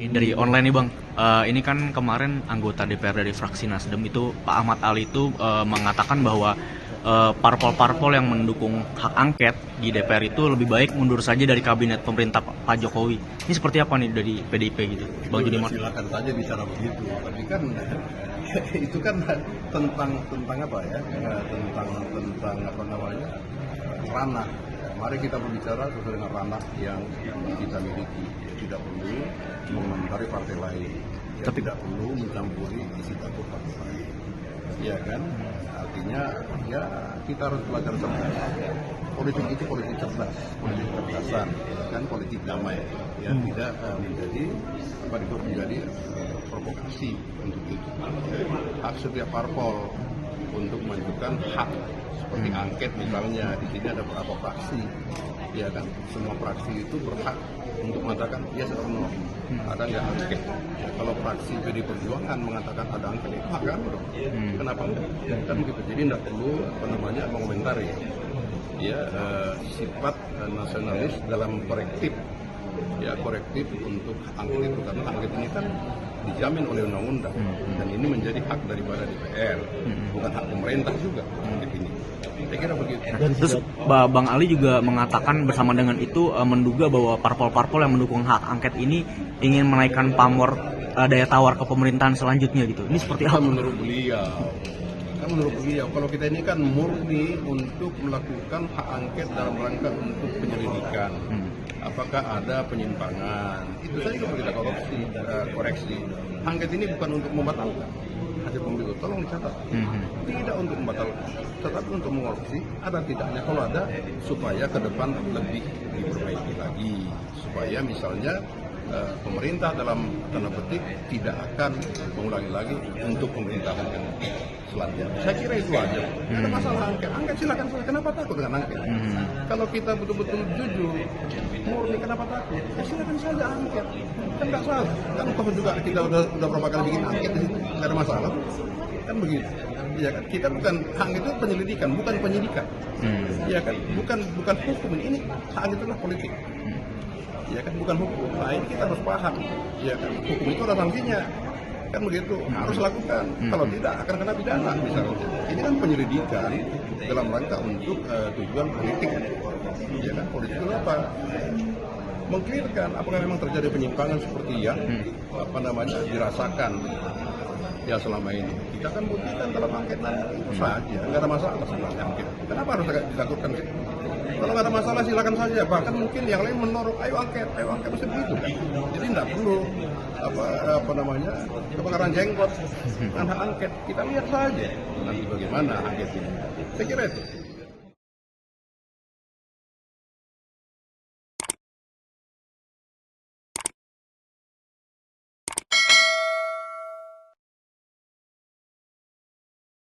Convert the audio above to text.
Dari online nih Bang, ini kan kemarin anggota DPR dari fraksi Nasdem itu Pak Ahmad Ali itu mengatakan bahwa parpol-parpol yang mendukung hak angket di DPR itu lebih baik mundur saja dari kabinet pemerintah Pak Jokowi. Ini seperti apa nih dari PDIP gitu, Bang Judiman? Silakan saja bicara begitu, tapi kan itu kan tentang apa ya? Tentang apa namanya? Ranah. Mari kita berbicara sesuai dengan ranah yang kita miliki. Tidak perlu mengomentari partai lain. Tapi tidak perlu mencampuri isi dapur partai lain. Iya kan? Artinya ya kita harus belajar cerdas. Politik itu politik cerdas, politik kecerdasan, ya kan? Politik damai. Ya tidak menjadi menjadi provokasi untuk itu. Hak setiap parpol untuk mengajukan hak seperti angket misalnya. Di sini ada beberapa fraksi, ya kan, semua fraksi itu berhak untuk mengatakan yes or no, ada nggak angket. Ya, kalau fraksi PD Perjuangan mengatakan ada angket, itu hak kami dong. Kenapa enggak? Kan begitu. Jadi tidak perlu mengomentari ya sifat nasionalis dalam korektif untuk angket itu, karena angket ini kan dijamin oleh undang-undang dan ini menjadi hak daripada DPR, bukan hak pemerintah juga angket ini. Saya kira begitu. Terus Bang Ali juga mengatakan bersama dengan itu menduga bahwa parpol-parpol yang mendukung hak angket ini ingin menaikkan pamor daya tawar ke pemerintahan selanjutnya gitu. Ini seperti apa? Menurut beliau, kalau kita ini kan murni untuk melakukan hak angket dalam rangka untuk penyelidikan. Apakah ada penyimpangan? Itu saja kalau kita koreksi. Angket ini bukan untuk membatalkan hasil pemilu. Tolong dicatat. Tidak untuk membatalkan, tetapi untuk mengoreksi ada tidaknya. Kalau ada, supaya ke depan lebih diperbaiki lagi. Supaya misalnya pemerintah dalam tanda petik tidak akan mengulangi lagi untuk pemerintahan yang selanjutnya. Saya kira itu aja. Ada masalah angket silakan. Kenapa takut dengan angket? Kalau kita betul-betul jujur, murni, kenapa takut? Ya silakan saja angket. Kan nggak salah. Kan juga kita udah berapa kali bikin angket di situ, nggak ada masalah. Kan begitu. Ya kan, kita bukan angket itu penyelidikan, bukan penyidikan. Ya kan, bukan hukum ini. Angket itulah politik. Ya kan, bukan hukum. Nah ini kita harus paham. Ya kan, hukum itu ada sanksinya. Kan begitu, harus lakukan. Kalau tidak akan kena pidana misalnya. Ini kan penyelidikan dalam rangka untuk tujuan politik. Ya kan, politik itu apa? Mengklirkan apakah memang terjadi penyimpangan seperti yang dirasakan ya selama ini. Kita kan buktikan dalam angket itu saja, nggak ada masalah sebenarnya angket. Kenapa harus ditakutkan sih? Kalau nggak ada masalah silakan saja. Bahkan mungkin yang lain menurut ayo angket mesti begitu kan. Jadi nggak perlu kebakaran jenggot, hak angket. Kita lihat saja nanti bagaimana angket ini. Saya kira itu.